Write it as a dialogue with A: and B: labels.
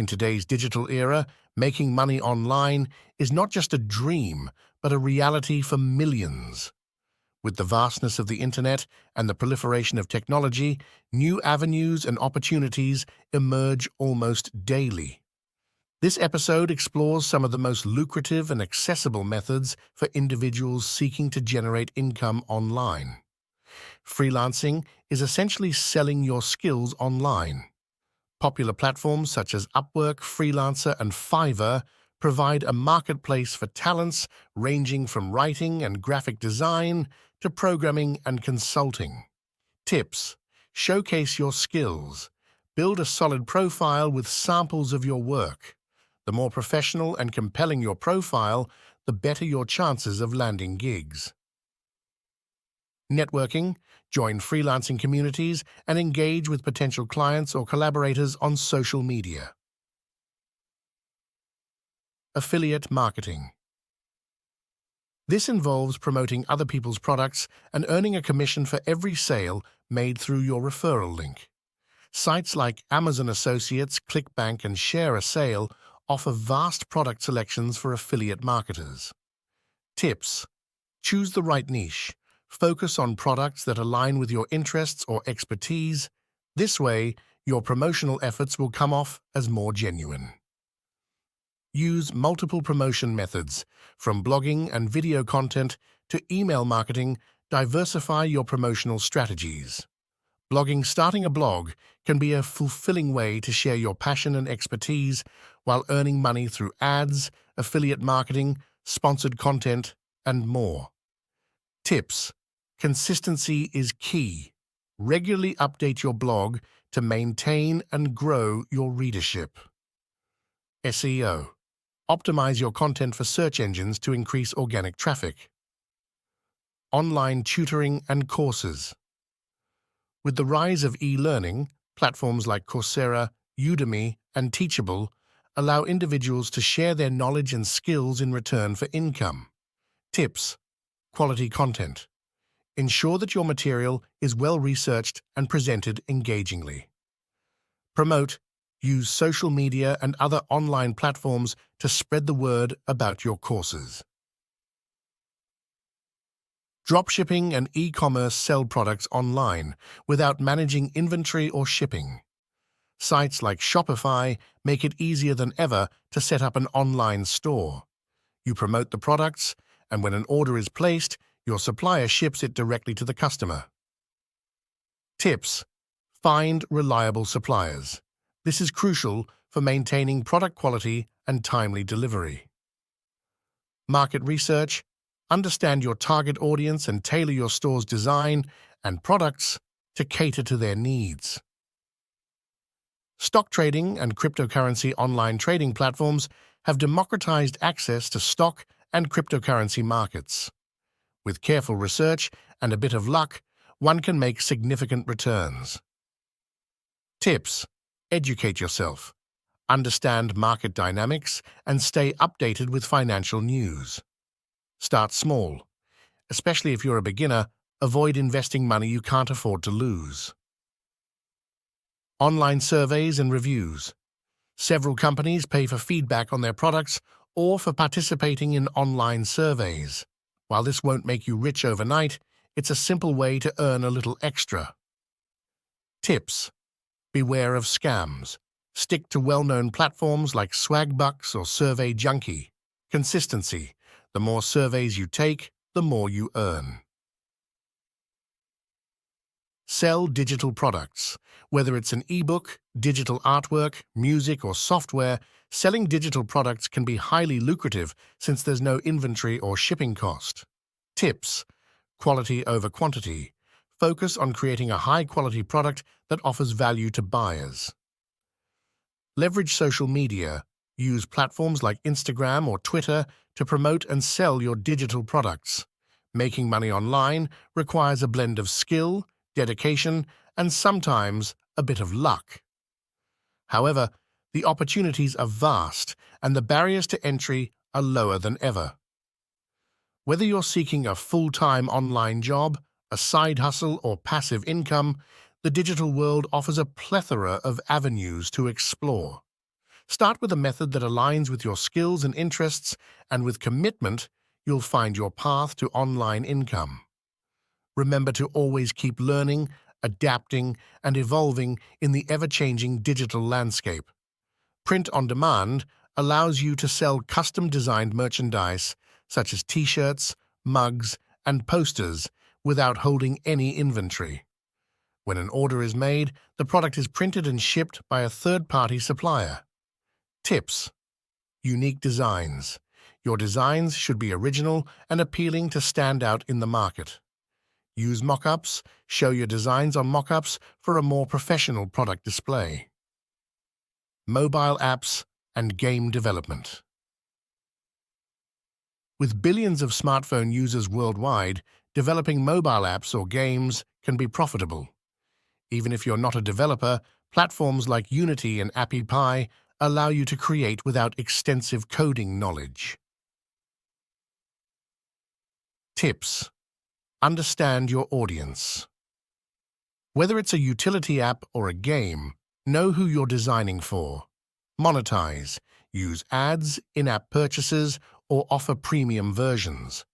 A: In today's digital era, making money online is not just a dream, but a reality for millions. With the vastness of the internet and the proliferation of technology, new avenues and opportunities emerge almost daily. This episode explores some of the most lucrative and accessible methods for individuals seeking to generate income online. Freelancing is essentially selling your skills online. Popular platforms such as Upwork, Freelancer, and Fiverr provide a marketplace for talents ranging from writing and graphic design to programming and consulting. Tips: showcase your skills. Build a solid profile with samples of your work. The more professional and compelling your profile, the better your chances of landing gigs. Networking: join freelancing communities and engage with potential clients or collaborators on social media. Affiliate marketing. This involves promoting other people's products and earning a commission for every sale made through your referral link. Sites like Amazon Associates, ClickBank, and Share a Sale offer vast product selections for affiliate marketers. Tips: choose the right niche. Focus on products that align with your interests or expertise. This way, your promotional efforts will come off as more genuine. Use multiple promotion methods, from blogging and video content to email marketing. Diversify your promotional strategies. Starting a blog can be a fulfilling way to share your passion and expertise while earning money through ads, affiliate marketing, sponsored content, and more. Tips: consistency is key. Regularly update your blog to maintain and grow your readership. SEO: optimize your content for search engines to increase organic traffic. Online tutoring and courses. With the rise of e-learning, platforms like Coursera, Udemy, and Teachable allow individuals to share their knowledge and skills in return for income. Tips: quality content. Ensure that your material is well-researched and presented engagingly. Promote: use social media and other online platforms to spread the word about your courses. Dropshipping and e-commerce: sell products online without managing inventory or shipping. Sites like Shopify make it easier than ever to set up an online store. You promote the products, and when an order is placed, your supplier ships it directly to the customer. Tips: find reliable suppliers. This is crucial for maintaining product quality and timely delivery. Market research: understand your target audience and tailor your store's design and products to cater to their needs. Stock trading and cryptocurrency: online trading platforms have democratized access to stock and cryptocurrency markets. With careful research and a bit of luck, one can make significant returns. Tips: educate yourself. Understand market dynamics and stay updated with financial news. Start small. Especially if you're a beginner, avoid investing money you can't afford to lose. Online surveys and reviews. Several companies pay for feedback on their products or for participating in online surveys. While this won't make you rich overnight, it's a simple way to earn a little extra. Tips: beware of scams. Stick to well-known platforms like Swagbucks or Survey Junkie. Consistency: the more surveys you take, the more you earn. Sell digital products. Whether it's an ebook, digital artwork, music, or software, selling digital products can be highly lucrative since there's no inventory or shipping cost. Tips: quality over quantity. Focus on creating a high-quality product that offers value to buyers. Leverage social media. Use platforms like Instagram or Twitter to promote and sell your digital products. Making money online requires a blend of skill, dedication, and sometimes a bit of luck. However, the opportunities are vast and the barriers to entry are lower than ever. Whether you're seeking a full-time online job, a side hustle, or passive income, the digital world offers a plethora of avenues to explore. Start with a method that aligns with your skills and interests, and with commitment, you'll find your path to online income. Remember to always keep learning, adapting, and evolving in the ever-changing digital landscape. Print on demand allows you to sell custom-designed merchandise such as t-shirts, mugs, and posters without holding any inventory. When an order is made, the product is printed and shipped by a third-party supplier. Tips: unique designs. Your designs should be original and appealing to stand out in the market. Use mock-ups. Show your designs on mock-ups for a more professional product display. Mobile apps and game development. With billions of smartphone users worldwide, developing mobile apps or games can be profitable. Even if you're not a developer, platforms like Unity and AppyPie allow you to create without extensive coding knowledge. Tips: understand your audience. Whether it's a utility app or a game, know who you're designing for. Monetize. Use ads, in-app purchases, or offer premium versions.